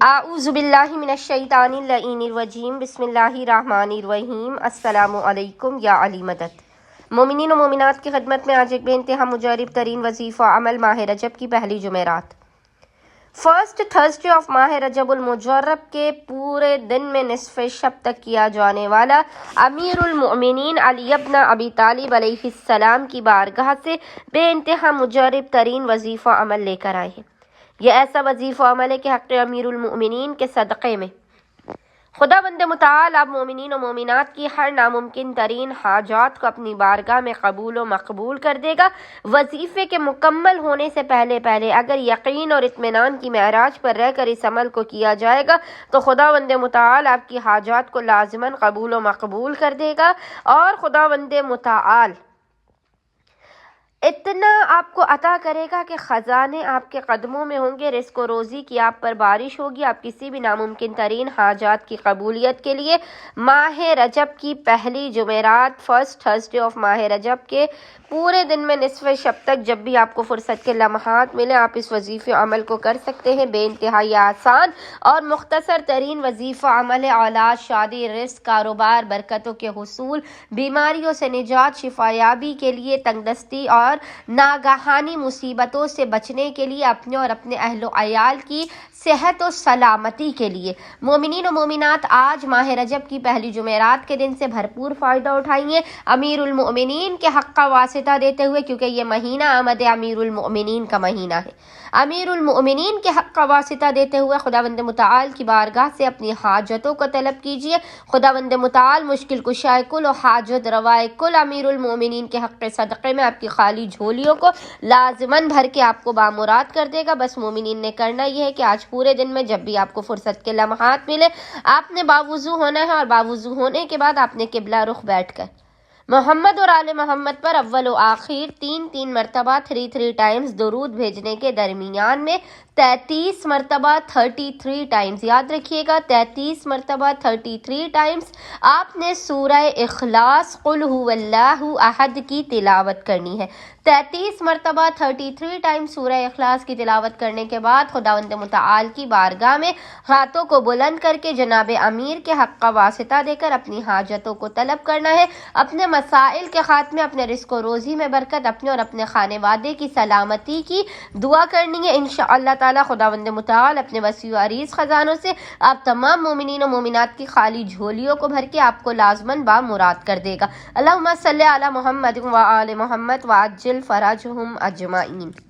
اعوذ باللہ من الشیطان الرجیم بسم اللہ الرحمن الرحیم السلام علیکم یا علی مدد۔ مومنین و مومنات کی خدمت میں آج ایک بے انتہا مجرب ترین وظیفہ عمل ماہ رجب کی پہلی جمعرات، فرسٹ تھرسڈے آف ماہ رجب المجرب کے پورے دن میں نصف شب تک کیا جانے والا امیر المؤمنین علی ابن ابی طالب علیہ السلام کی بارگاہ سے بے انتہا مجرب ترین وظیفہ عمل لے کر آئے ہیں۔ یہ ایسا وظیفہ عمل ہے کہ حق امیر المؤمنین کے صدقے میں خدا بند متعال آپ مومنین و مومنات کی ہر ناممکن ترین حاجات کو اپنی بارگاہ میں قبول و مقبول کر دے گا۔ وظیفے کے مکمل ہونے سے پہلے اگر یقین اور اطمینان کی معراج پر رہ کر اس عمل کو کیا جائے گا تو خدا بند متعال آپ کی حاجات کو لازماً قبول و مقبول کر دے گا، اور خدا بند متعال اتنا آپ کو عطا کرے گا کہ خزانے آپ کے قدموں میں ہوں گے، رزق و روزی کی آپ پر بارش ہوگی۔ آپ کسی بھی ناممکن ترین حاجات کی قبولیت کے لیے ماہ رجب کی پہلی جمعرات، فرسٹ تھرسڈے آف ماہ رجب کے پورے دن میں نصف شب تک جب بھی آپ کو فرصت کے لمحات ملے آپ اس وظیفے عمل کو کر سکتے ہیں۔ بے انتہائی آسان اور مختصر ترین وظیفہ عمل ہے۔ اولاد، شادی، رزق، کاروبار، برکتوں کے حصول، بیماریوں سے نجات، شفا یابی کے لیے، تنگ دستی اور ناگہانی مصیبتوں سے بچنے کے لیے، اپنے اور اپنے اہل و عیال کی صحت و سلامتی کے لیے۔ مومنین و مومنات آج ماہ رجب کی پہلی جمعرات کے دن سے بھرپور فائدہ اٹھائیے امیر المؤمنین کے حق کا واسطہ دیتے ہوئے، کیونکہ یہ مہینہ آمد امیر المؤمنین کا مہینہ ہے۔ امیر المؤمنین کے حق کا واسطہ دیتے ہوئے خداوند متعال کی بارگاہ سے اپنی حاجتوں کو طلب کیجیے۔ خداوند متعال مشکل کشائے کل و حاجت روائے کل امیر المؤمنین کے حق صدقے میں آپ کی خالی جھولیوں کو لازماً بھر کے آپ کو بامراد کر دے گا۔ بس مومنین نے کرنا یہ ہے کہ آج پورے دن میں جب بھی آپ کو فرصت کے لمحات ملے آپ نے باوضو ہونا ہے، اور باوضو ہونے کے بعد آپ نے قبلہ رخ بیٹھ کر محمد اور آل محمد پر اول و آخر 3 مرتبہ 3 ٹائمز درود بھیجنے کے درمیان میں 33 مرتبہ 33 ٹائمز، یاد رکھیے گا 33 مرتبہ 33 ٹائمز آپ نے سورہ اخلاص قل هو اللہ احد کی تلاوت کرنی ہے۔ 33 مرتبہ 33 ٹائمز سورہ اخلاص کی تلاوت کرنے کے بعد خداوند متعال کی بارگاہ میں ہاتھوں کو بلند کر کے جناب امیر کے حق کا واسطہ دے کر اپنی حاجتوں کو طلب کرنا ہے، اپنے مسائل کے خاتمے، اپنے رزق و روزی میں برکت، اپنے اور اپنے خانے وادے کی سلامتی کی دعا کرنی ہے۔ انشاءاللہ تعالی خداوند متعال اپنے وسیع و عریض خزانوں سے آپ تمام مومنین و مومنات کی خالی جھولیوں کو بھر کے آپ کو لازماً بامراد کر دے گا۔ اللہم صلی علی محمد و آل محمد وعجل فرجہم اجمعین۔